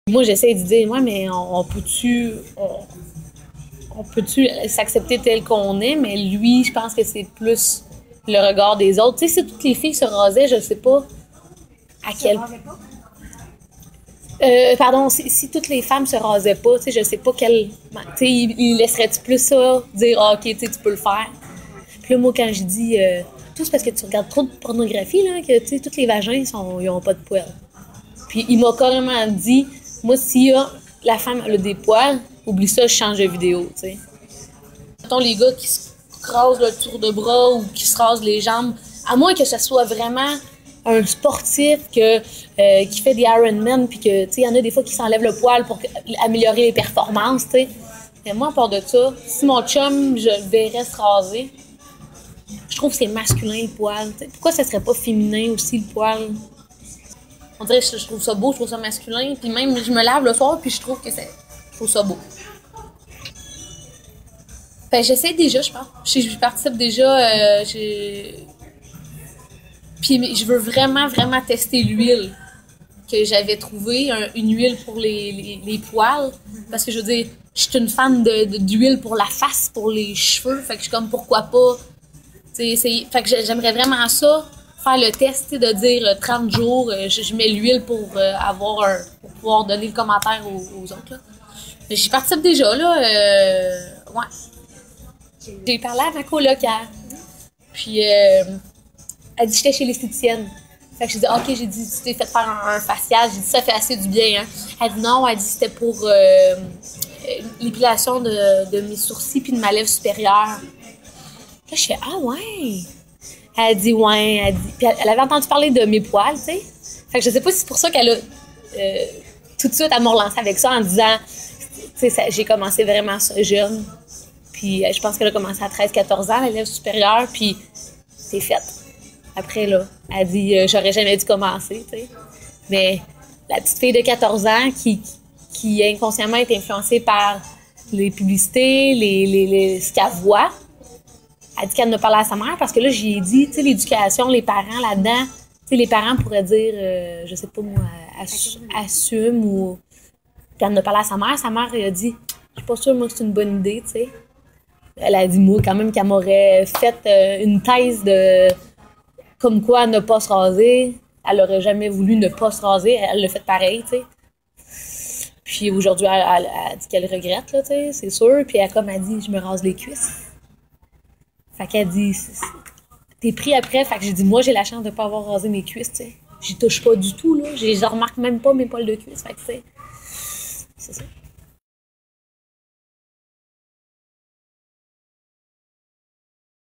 Moi, j'essaie de dire, ouais, mais on peut-tu s'accepter tel qu'on est, mais lui, je pense que c'est plus le regard des autres. Tu sais, si toutes les filles se rasaient, je sais pas à quel... pardon, si toutes les femmes se rasaient pas, tu sais, je sais pas quel... Tu sais, il laisserait-tu plus ça, dire, ah, OK, tu sais, tu peux le faire. Puis là, moi, quand je dis, tout c'est parce que tu regardes trop de pornographie, là, que, tu sais, tous les vagins, ils ont pas de poils. Puis il m'a carrément dit, moi, si la femme a des poils, oublie ça, je change de vidéo, tu sais. Mettons, les gars qui se rasent le tour de bras ou qui se rasent les jambes, à moins que ce soit vraiment un sportif qui fait des Ironman, puis que, tu sais, il y en a des fois qui s'enlèvent le poil pour améliorer les performances, tu sais. Mais moi, à part de ça, si mon chum, je le verrais se raser, je trouve que c'est masculin, le poil. T'sais. Pourquoi ça serait pas féminin aussi, le poil? On dirait que je trouve ça beau, je trouve ça masculin. Puis même, je me lave le soir, puis je trouve ça beau. Ben, j'essaie déjà, je pense. Je participe déjà. Puis je veux vraiment, vraiment tester l'huile que j'avais trouvée, une huile pour les poils. Parce que je veux dire, je suis une fan d'huile pour la face, pour les cheveux. Fait que je suis comme, pourquoi pas? Fait que j'aimerais vraiment ça, faire le test de dire 30 jours, je mets l'huile pour pour pouvoir donner le commentaire aux autres. Là. J'y participe déjà, là. Ouais. J'ai parlé à ma colocataire. Puis elle dit que j'étais chez l'esthéticienne. Fait que j'ai dit, OK, j'ai dit, tu t'es fait faire un facial. J'ai dit, ça fait assez du bien, hein. Elle dit non, elle dit c'était pour l'épilation de mes sourcils puis de ma lèvre supérieure. Là, je fais, ah ouais! Elle dit, ouais, elle dit. Puis elle avait entendu parler de mes poils, tu sais. Fait que je sais pas si c'est pour ça qu'elle a tout de suite, elle m'a relancé avec ça en disant, tu sais, j'ai commencé vraiment ça jeune. Puis je pense qu'elle a commencé à 13-14 ans, l'élève supérieure, puis c'est fait. Après, là, elle dit, j'aurais jamais dû commencer, tu sais. Mais la petite fille de 14 ans qui inconsciemment est influencée par les publicités, ce qu'elle voit, elle dit qu'elle en a parlé à sa mère parce que là, j'y ai dit, tu sais, l'éducation, les parents là-dedans, tu sais, les parents pourraient dire, je sais pas moi, assume ou. Puis elle en a parlé à sa mère. Sa mère, elle a dit, je suis pas sûre, moi, que c'est une bonne idée, tu sais. Elle a dit, moi, quand même, qu'elle m'aurait fait une thèse de comme quoi ne pas se raser. Elle aurait jamais voulu ne pas se raser. Elle l'a fait pareil, tu sais. Puis aujourd'hui, elle a dit qu'elle regrette, là, tu sais, c'est sûr. Puis elle a dit, je me rase les cuisses. Fait qu'elle dit, t'es pris après. Fait que j'ai dit, moi, j'ai la chance de pas avoir rasé mes cuisses, tu sais. J'y touche pas du tout, là. Je remarque même pas mes poils de cuisse. Fait que, tu sais, c'est ça.